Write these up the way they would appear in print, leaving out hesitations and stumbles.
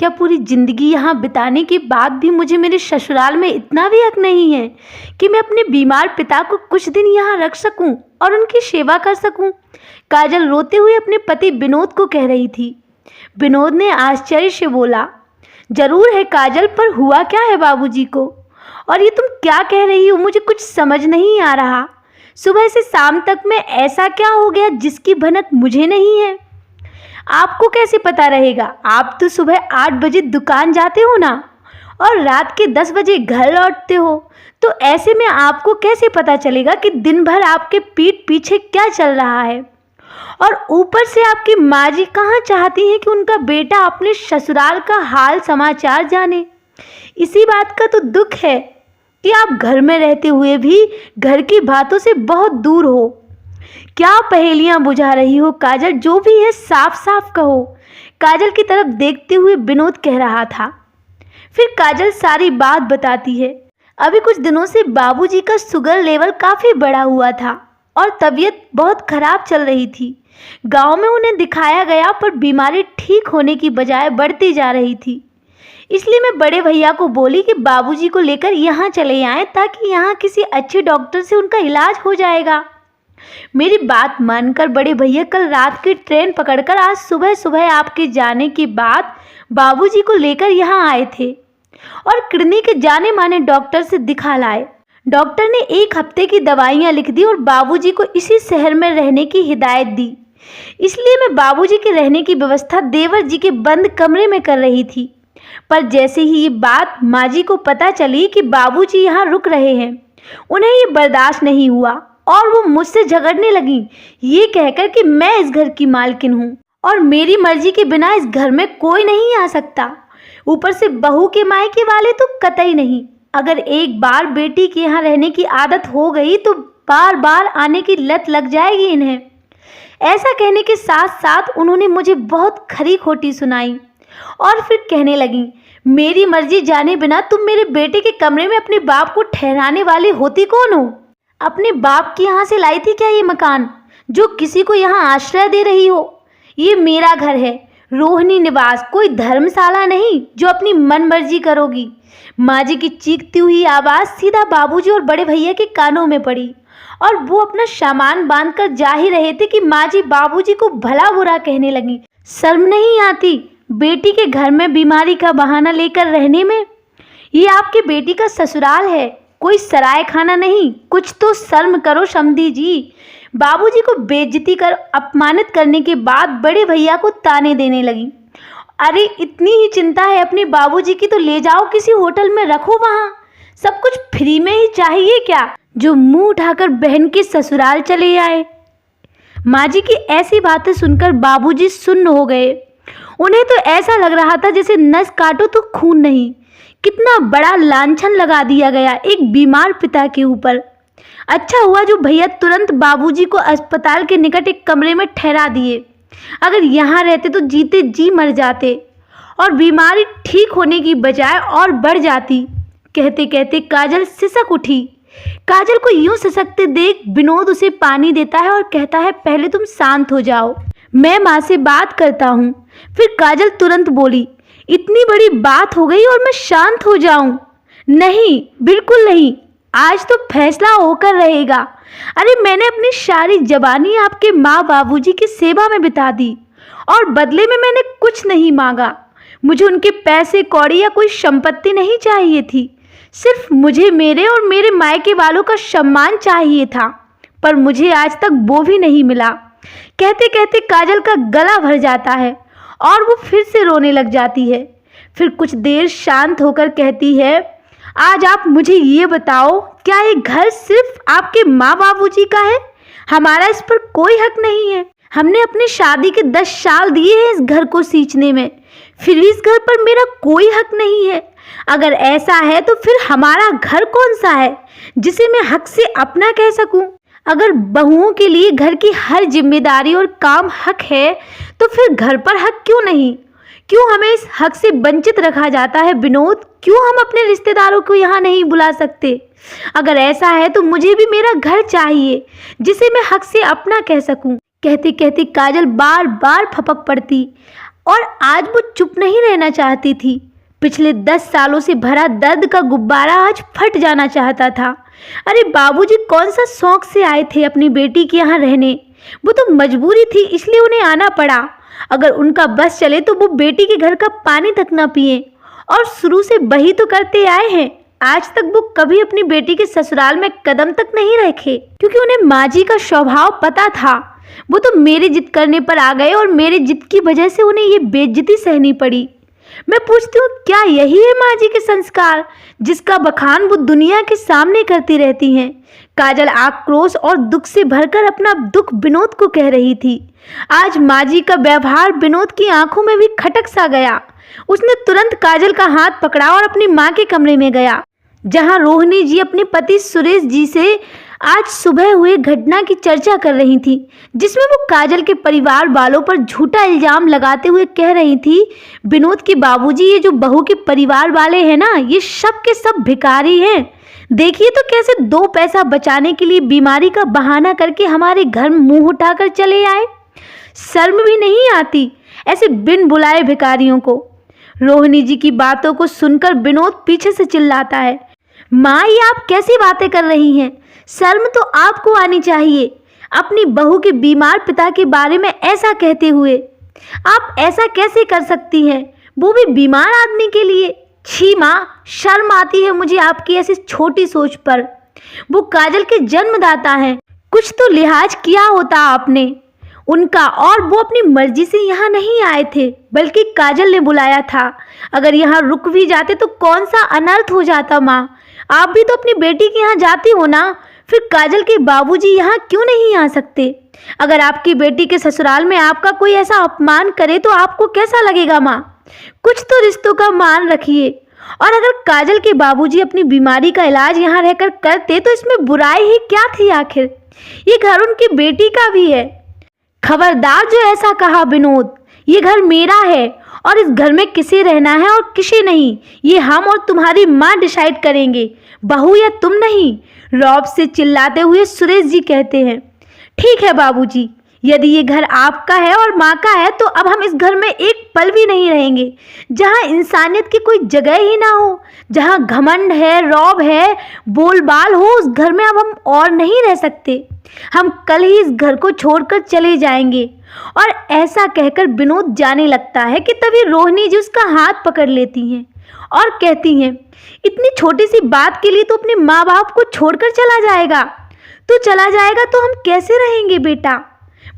क्या पूरी ज़िंदगी यहाँ बिताने के बाद भी मुझे मेरे ससुराल में इतना भी हक नहीं है कि मैं अपने बीमार पिता को कुछ दिन यहाँ रख सकूं और उनकी सेवा कर सकूं? काजल रोते हुए अपने पति विनोद को कह रही थी। विनोद ने आश्चर्य से बोला, जरूर है काजल, पर हुआ क्या है बाबूजी को? और ये तुम क्या कह रही हो? मुझे कुछ समझ नहीं आ रहा। सुबह से शाम तक में ऐसा क्या हो गया जिसकी भनक मुझे नहीं है? आपको कैसे पता रहेगा? आप तो सुबह 8 बजे दुकान जाते हो ना, और रात के 10 बजे घर लौटते हो, तो ऐसे में आपको कैसे पता चलेगा कि दिन भर आपके पीठ पीछे क्या चल रहा है? और ऊपर से आपकी माँ जी कहाँ चाहती हैं कि उनका बेटा अपने ससुराल का हाल समाचार जाने? इसी बात का तो दुख है कि आप घर में रहते हुए भी घर की बातों से बहुत दूर हो। क्या पहेलियां बुझा रही हो काजल? जो भी है साफ साफ कहो। काजल की तरफ देखते हुए विनोद कह रहा था। फिर काजल सारी बात बताती है। अभी कुछ दिनों से बाबूजी का शुगर लेवल काफ़ी बढ़ा हुआ था और तबीयत बहुत खराब चल रही थी। गांव में उन्हें दिखाया गया, पर बीमारी ठीक होने की बजाय बढ़ती जा रही थी। इसलिए मैं बड़े भैया को बोली कि बाबूजी को लेकर यहाँ चले आएं, ताकि यहाँ किसी अच्छे डॉक्टर से उनका इलाज हो जाएगा। मेरी बात मानकर बड़े भैया कल रात की ट्रेन पकड़कर आज सुबह सुबह आपके जाने के बाद बाबूजी को लेकर यहाँ आए थे और किडनी के जाने माने डॉक्टर से दिखा लाए। डॉक्टर ने 1 हफ्ते की दवाइयाँ लिख दी और बाबूजी को इसी शहर में रहने की हिदायत दी। इसलिए मैं बाबूजी के रहने की व्यवस्था देवर जी के बंद कमरे में कर रही थी। पर जैसे ही ये बात माँ जी को पता चली कि बाबूजी यहाँ रुक रहे हैं, उन्हें ये बर्दाश्त नहीं हुआ और वो मुझसे झगड़ने लगी, ये कहकर कि मैं इस घर की मालकिन हूँ और मेरी मर्जी के बिना इस घर में कोई नहीं आ सकता। ऊपर से बहू के मायके वाले तो कतई नहीं। अगर एक बार बेटी के यहाँ रहने की आदत हो गई तो बार बार आने की लत लग जाएगी इन्हें। ऐसा कहने के साथ साथ उन्होंने मुझे बहुत खरी खोटी सुनाई और फिर कहने लगी, मेरी मर्जी जाने बिना तुम मेरे बेटे के कमरे में अपने बाप को ठहराने वाली होती कौन हो? अपने बाप के यहाँ से लाई थी क्या ये मकान जो किसी को यहाँ आश्रय दे रही हो? ये मेरा घर है, रोहिणी निवास, कोई धर्मशाला नहीं जो अपनी मन मर्जी करोगी। माँ जी की चीखती हुई आवाज़ सीधा बाबूजी और बड़े भैया के कानों में पड़ी और वो अपना सामान बांधकर जा ही रहे थे कि माँ जी बाबूजी को भला बुरा कहने लगी। शर्म नहीं आती बेटी के घर में बीमारी का बहाना लेकर रहने में? ये आपके बेटी का ससुराल है, कोई सराय खाना नहीं। कुछ तो शर्म करो समधी जी। बाबूजी को बेइज्जती कर अपमानित करने के बाद बड़े भैया को ताने देने लगी। अरे इतनी ही चिंता है अपने बाबूजी की तो ले जाओ किसी होटल में रखो, वहाँ सब कुछ फ्री में ही चाहिए क्या जो मुंह उठाकर बहन के ससुराल चले आए? माँ जी की ऐसी बातें सुनकर बाबूजी सुन्न हो गए। उन्हें तो ऐसा लग रहा था जैसे नस काटो तो खून नहीं। कितना बड़ा लांछन लगा दिया गया एक बीमार पिता के ऊपर। अच्छा हुआ जो भैया तुरंत बाबूजी को अस्पताल के निकट एक कमरे में ठहरा दिए। अगर यहाँ रहते तो जीते जी मर जाते और बीमारी ठीक होने की बजाय और बढ़ जाती। कहते कहते काजल सिसक उठी। काजल को यूं सिसकते देख विनोद उसे पानी देता है और कहता है, पहले तुम शांत हो जाओ, मैं माँ से बात करता हूँ। फिर काजल तुरंत बोली, इतनी बड़ी बात हो गई और मैं शांत हो जाऊं? नहीं, बिल्कुल नहीं, आज तो फैसला होकर रहेगा। अरे मैंने अपनी सारी जवानी आपके माँ बाबूजी की सेवा में बिता दी और बदले में मैंने कुछ नहीं मांगा। मुझे उनके पैसे कौड़ी या कोई संपत्ति नहीं चाहिए थी, सिर्फ मुझे मेरे और मेरे मायके वालों का सम्मान चाहिए था, पर मुझे आज तक वो भी नहीं मिला। कहते कहते काजल का गला भर जाता है और वो फिर से रोने लग जाती है। फिर कुछ देर शांत होकर कहती है, आज आप मुझे ये बताओ, क्या ये घर सिर्फ आपके माँ बाबूजी का है? हमारा इस पर कोई हक नहीं है। हमने अपनी शादी के 10 साल दिए हैं इस घर को सींचने में, फिर इस घर पर मेरा कोई हक नहीं है। अगर ऐसा है तो फिर हमारा घर कौन सा है जिसे मैं हक से अपना कह सकूं? अगर बहुओं के लिए घर की हर जिम्मेदारी और काम हक है तो फिर घर पर हक क्यों नहीं? क्यों हमें इस हक से वंचित रखा जाता है विनोद? क्यों हम अपने रिश्तेदारों को यहाँ नहीं बुला सकते? अगर ऐसा है तो मुझे भी मेरा घर चाहिए जिसे मैं हक से अपना कह सकूं। कहते कहते काजल बार बार फपक पड़ती और आज वो चुप नहीं रहना चाहती थी। पिछले 10 सालों से भरा दर्द का गुब्बारा आज फट जाना चाहता था। अरे बाबूजी कौन सा शौक से आए थे अपनी बेटी के यहाँ रहने, वो तो मजबूरी थी इसलिए उन्हें आना पड़ा। अगर उनका बस चले तो वो बेटी के घर का पानी तक ना पिए, और शुरू से वही तो करते आए हैं। आज तक वो कभी अपनी बेटी के ससुराल में कदम तक नहीं रखे, क्योंकि उन्हें माँ जी का स्वभाव पता था। वो तो मेरी जिद करने पर आ गए और मेरी जिद की वजह से उन्हें ये बेइज्जती सहनी पड़ी। मैं पूछती हूँ, क्या यही है माँ जी के संस्कार, जिसका बखान वो दुनिया के सामने करती रहती हैं? काजल आक्रोश और दुख से भरकर अपना दुख विनोद को कह रही थी। आज माँ जी का व्यवहार विनोद की आंखों में भी खटक सा गया। उसने तुरंत काजल का हाथ पकड़ा और अपनी माँ के कमरे में गया, जहाँ रोहिणी जी अपने पति सुरेश जी से आज सुबह हुए घटना की चर्चा कर रही थी, जिसमें वो काजल के परिवार वालों पर झूठा इल्जाम लगाते हुए कह रही थी, विनोद के बाबूजी, ये जो बहू के परिवार वाले हैं ना, ये सब के सब भिखारी हैं। देखिए तो कैसे 2 पैसा बचाने के लिए बीमारी का बहाना करके हमारे घर में मुंह उठाकर चले आए। शर्म भी नहीं आती ऐसे बिन बुलाए भिखारियों को। रोहिणी जी की बातों को सुनकर विनोद पीछे से चिल्लाता है, माँ ये आप कैसी बातें कर रही हैं? शर्म तो आपको आनी चाहिए अपनी बहू के बीमार पिता के बारे में ऐसा कहते हुए। आप ऐसा कैसे कर सकती हैं, वो भी बीमार आदमी के लिए? छी माँ, शर्म आती है मुझे आपकी ऐसी छोटी सोच पर। वो काजल के जन्मदाता हैं, कुछ तो लिहाज किया होता आपने उनका। और वो अपनी मर्जी से यहाँ नहीं आए थे, बल्कि काजल ने बुलाया था। अगर यहाँ रुक भी जाते तो कौन सा अनर्थ हो जाता माँ? आप भी तो अपनी बेटी के यहाँ जाती हो ना, फिर काजल के बाबूजी यहाँ क्यों नहीं आ सकते? अगर आपकी बेटी के ससुराल में आपका कोई ऐसा अपमान करे तो आपको कैसा लगेगा माँ? कुछ तो रिश्तों का मान रखिए। और अगर काजल के बाबूजी अपनी बीमारी का इलाज यहाँ रहकर करते तो इसमें बुराई ही क्या थी? आखिर ये घर उनकी बेटी का भी है। खबरदार जो ऐसा कहा विनोद, ये घर मेरा है और इस घर में किसे रहना है और किसे नहीं, ये हम और तुम्हारी माँ डिसाइड करेंगे, बहू या तुम नहीं। रौब से चिल्लाते हुए सुरेश जी कहते हैं, ठीक है बाबूजी, यदि ये घर आपका है और माँ का है तो अब हम इस घर में एक पल भी नहीं रहेंगे। जहाँ इंसानियत की कोई जगह ही ना हो, जहाँ घमंड है, रौब है, बोलबाल हो, उस घर में अब हम और नहीं रह सकते। हम कल ही इस घर को छोड़कर चले जाएंगे। और ऐसा कहकर विनोद जाने लगता है कि तभी रोहिणी जी उसका हाथ पकड़ लेती हैं और कहती हैं, इतनी छोटी सी बात के लिए तो अपने माँ बाप को छोड़कर चला जाएगा? तू चला जाएगा तो हम कैसे रहेंगे बेटा?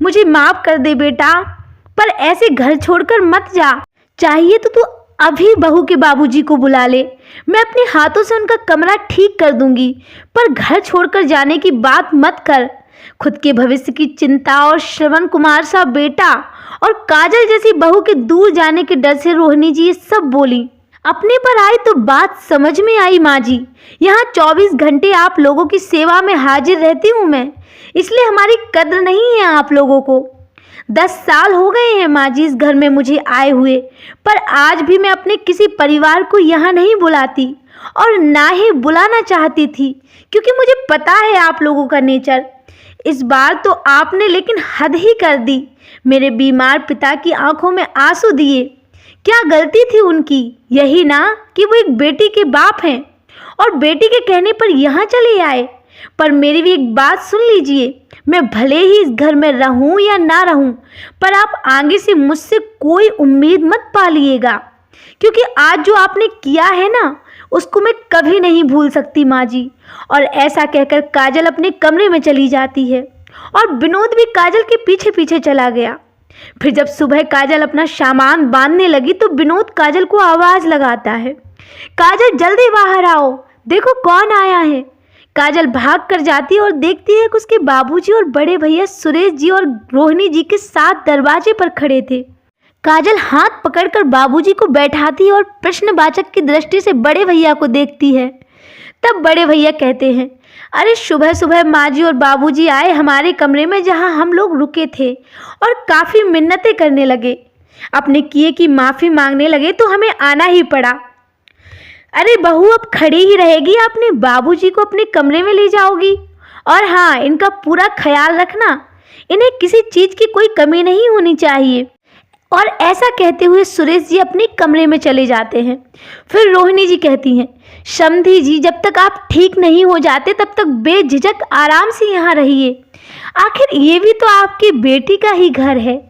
मुझे माफ कर दे बेटा, पर ऐसे घर छोड़कर मत जा। चाहिए तो तू अभी बहू के बाबूजी को बुला ले, मैं अपने हाथों से उनका कमरा ठीक कर दूंगी, पर घर छोड़कर जाने की बात मत कर। खुद के भविष्य की चिंता और श्रवण कुमार सा बेटा और काजल जैसी बहू के दूर जाने के डर से रोहिणी जी ये सब बोली। अपने पर आई तो बात समझ में आई माँ जी, यहाँ 24 घंटे आप लोगों की सेवा में हाजिर रहती हूँ मैं, इसलिए हमारी कद्र नहीं है आप लोगों को। 10 साल हो गए हैं माँ जी इस घर में मुझे आए हुए, पर आज भी मैं अपने किसी परिवार को यहाँ नहीं बुलाती और ना ही बुलाना चाहती थी, क्योंकि मुझे पता है आप लोगों का नेचर। इस बार तो आपने लेकिन हद ही कर दी, मेरे बीमार पिता की आंखों में आंसू दिए। क्या गलती थी उनकी? यही ना कि वो एक बेटी के बाप हैं और बेटी के कहने पर यहाँ चले आए। पर मेरी भी एक बात सुन लीजिए, मैं भले ही इस घर में रहूं या ना रहूं, पर आप आगे से मुझसे कोई उम्मीद मत पालिएगा, क्योंकि आज जो आपने किया है ना, उसको मैं कभी नहीं भूल सकती माँ जी। और ऐसा कहकर काजल अपने कमरे में चली जाती है और विनोद भी काजल के पीछे पीछे चला गया। फिर जब सुबह काजल अपना सामान बांधने लगी तो विनोद काजल को आवाज़ लगाता है, काजल जल्दी बाहर आओ, देखो कौन आया है। काजल भाग कर जाती है और देखती है कि उसके बाबूजी और बड़े भैया सुरेश जी और रोहिणी जी के साथ दरवाजे पर खड़े थे। काजल हाथ पकड़कर बाबूजी को बैठाती है और प्रश्नवाचक की दृष्टि से बड़े भैया को देखती है। तब बड़े भैया कहते हैं, अरे सुबह सुबह माँ जी और बाबूजी आए हमारे कमरे में जहाँ हम लोग रुके थे और काफ़ी मिन्नतें करने लगे, अपने किए की माफ़ी मांगने लगे, तो हमें आना ही पड़ा। अरे बहू अब खड़ी ही रहेगी, अपने बाबूजी को अपने कमरे में ले जाओगी? और हाँ, इनका पूरा ख्याल रखना, इन्हें किसी चीज़ की कोई कमी नहीं होनी चाहिए। और ऐसा कहते हुए सुरेश जी अपने कमरे में चले जाते हैं। फिर रोहिणी जी कहती हैं, समधी जी, जब तक आप ठीक नहीं हो जाते तब तक बेझिझक आराम से यहाँ रहिए। आखिर ये भी तो आपकी बेटी का ही घर है।